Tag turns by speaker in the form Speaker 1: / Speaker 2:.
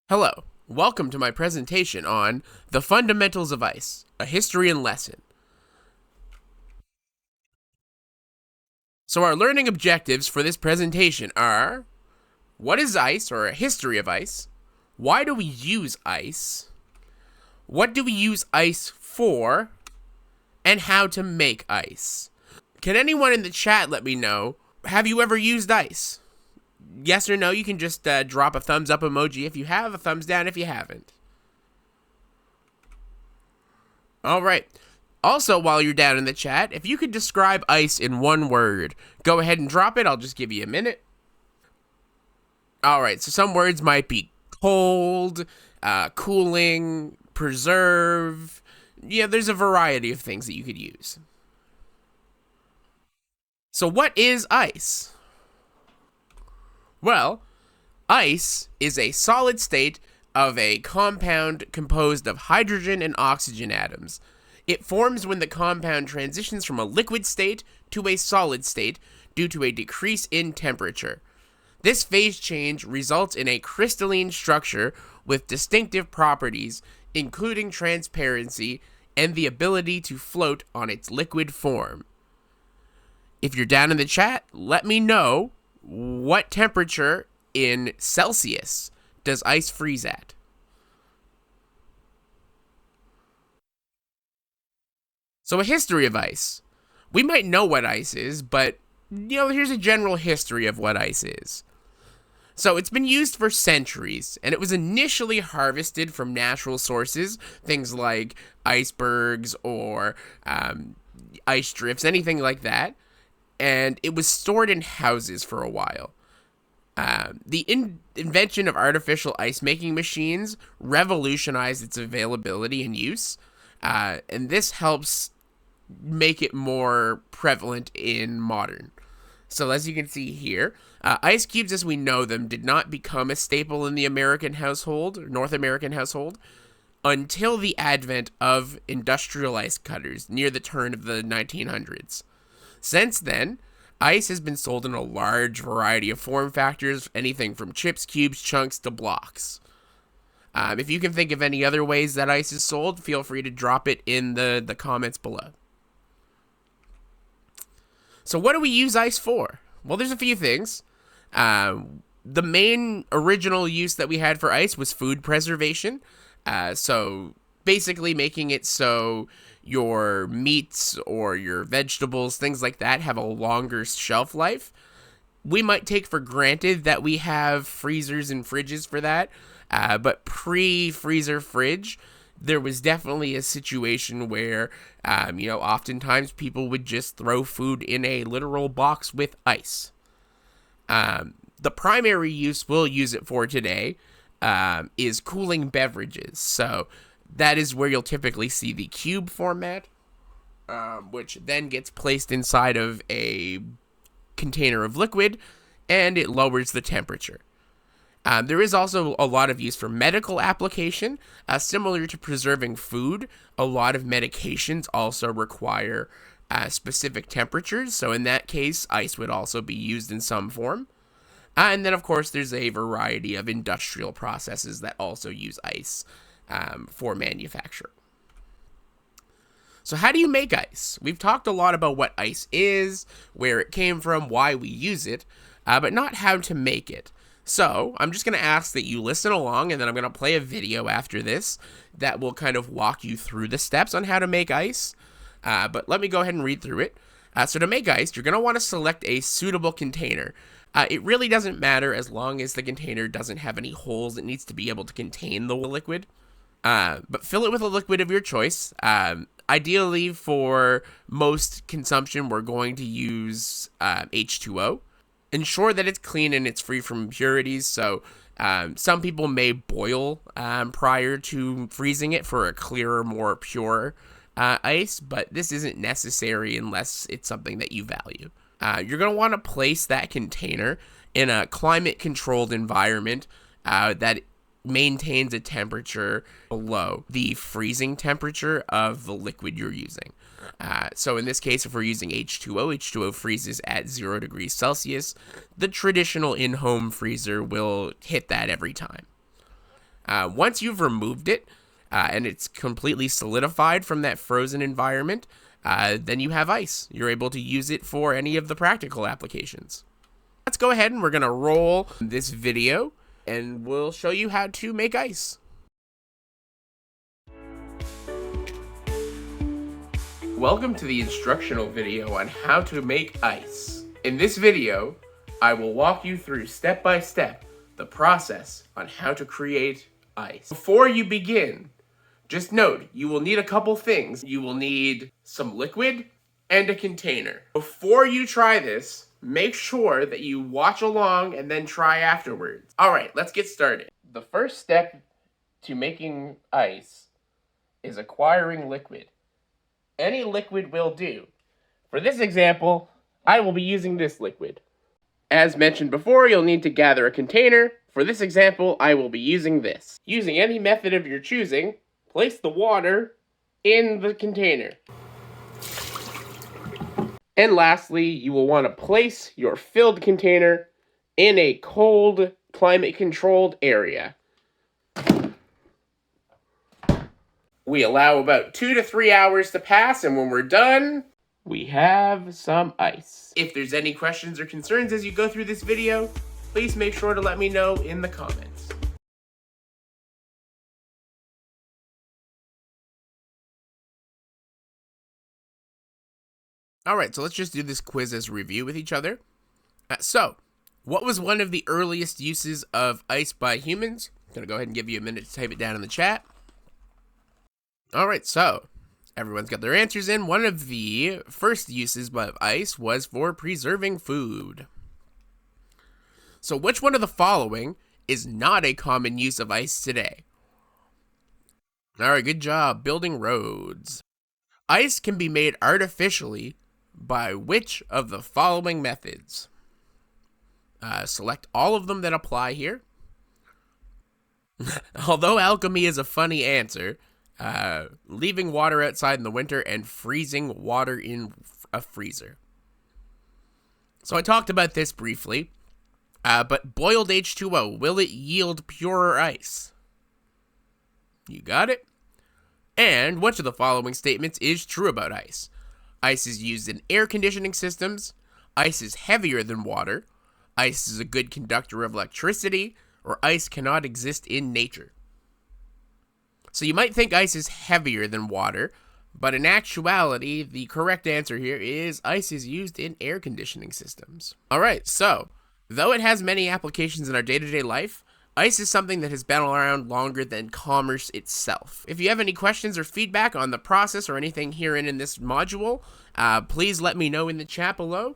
Speaker 1: Hello, welcome to my presentation on The Fundamentals of Ice, a history and lesson. So our learning objectives for this presentation are: what is ice, or a history of ice? Why do we use ice? What do we use ice for? And how to make ice. Can anyone in the chat let me know, have you ever used ice? Yes or no, you can just drop a thumbs up emoji if you have, a thumbs down if you haven't. Alright. Also, while you're down in the chat, if you could describe ice in one word, go ahead and drop it. I'll just give you a minute. Alright, so some words might be cold, cooling, preserve. Yeah, there's a variety of things that you could use. So what is ice? Well, ice is a solid state of a compound composed of hydrogen and oxygen atoms. It forms when the compound transitions from a liquid state to a solid state due to a decrease in temperature. This phase change results in a crystalline structure with distinctive properties, including transparency and the ability to float on its liquid form. If you're down in the chat, let me know what temperature in Celsius does ice freeze at. So a history of ice. We might know what ice is, but here's a general history of what ice is. So it's been used for centuries, and it was initially harvested from natural sources, things like icebergs or ice drifts, anything like that. And it was stored in houses for a while. The invention of artificial ice-making machines revolutionized its availability and use, and this helps make it more prevalent in modern. So as you can see here, ice cubes as we know them did not become a staple in the American household, or North American household, until the advent of industrial ice cutters near the turn of the 1900s. Since then, ice has been sold in a large variety of form factors, anything from chips, cubes, chunks, to blocks. If you can think of any other ways that ice is sold, feel free to drop it in the comments below. So what do we use ice for? Well, there's a few things. The main original use that we had for ice was food preservation. So basically making it so your meats or your vegetables, things like that, have a longer shelf life. We might take for granted that we have freezers and fridges for that, but pre-freezer fridge, there was definitely a situation where, oftentimes people would just throw food in a literal box with ice. The primary use we'll use it for today is cooling beverages. So that is where you'll typically see the cube format, which then gets placed inside of a container of liquid, and it lowers the temperature. There is also a lot of use for medical application. Similar to preserving food, a lot of medications also require specific temperatures, so in that case, ice would also be used in some form. And then, of course, there's a variety of industrial processes that also use ice for manufacture. So how do you make ice? We've talked a lot about what ice is, where it came from, why we use it, but not how to make it. So I'm just going to ask that you listen along, and then I'm going to play a video after this that will kind of walk you through the steps on how to make ice. But let me go ahead and read through it. So to make ice, you're going to want to select a suitable container. It really doesn't matter as long as the container doesn't have any holes. It needs to be able to contain the liquid. But fill it with a liquid of your choice. Ideally, for most consumption, we're going to use H2O. Ensure that it's clean and it's free from impurities. So some people may boil prior to freezing it for a clearer, more pure ice, but this isn't necessary unless it's something that you value. You're going to want to place that container in a climate-controlled environment that maintains a temperature below the freezing temperature of the liquid you're using. So in this case, if we're using H2O, H2O freezes at 0 degrees Celsius. The traditional in-home freezer will hit that every time. Once you've removed it and it's completely solidified from that frozen environment, then you have ice. You're able to use it for any of the practical applications. Let's go ahead and we're going to roll this video and we'll show you how to make ice. Welcome to the instructional video on how to make ice. In this video, I will walk you through step by step the process on how to create ice. Before you begin, just note, you will need a couple things. You will need some liquid and a container. Before you try this, make sure that you watch along and then try afterwards. All right, let's get started. The first step to making ice is acquiring liquid. Any liquid will do. For this example, I will be using this liquid. As mentioned before, you'll need to gather a container. For this example, I will be using this. Using any method of your choosing, place the water in the container. And lastly, you will want to place your filled container in a cold, climate-controlled area. We allow about 2 to 3 hours to pass, and when we're done, we have some ice. If there's any questions or concerns as you go through this video, please make sure to let me know in the comments. Alright, so let's just do this quiz as a review with each other. So, what was one of the earliest uses of ice by humans? I'm going to go ahead and give you a minute to type it down in the chat. Alright, so, everyone's got their answers in. One of the first uses of ice was for preserving food. So, which one of the following is not a common use of ice today? Alright, good job. Building roads. Ice can be made artificially by which of the following methods? Select all of them that apply here. Although alchemy is a funny answer, leaving water outside in the winter and freezing water in a freezer. So I talked about this briefly, but boiled H2O, will it yield purer ice? You got it? And which of the following statements is true about ice? Ice is used in air conditioning systems, ice is heavier than water, ice is a good conductor of electricity, or ice cannot exist in nature. So you might think ice is heavier than water, but in actuality, the correct answer here is ice is used in air conditioning systems. Alright, so, though it has many applications in our day-to-day life, ice is something that has been around longer than commerce itself. If you have any questions or feedback on the process or anything herein in this module, please let me know in the chat below,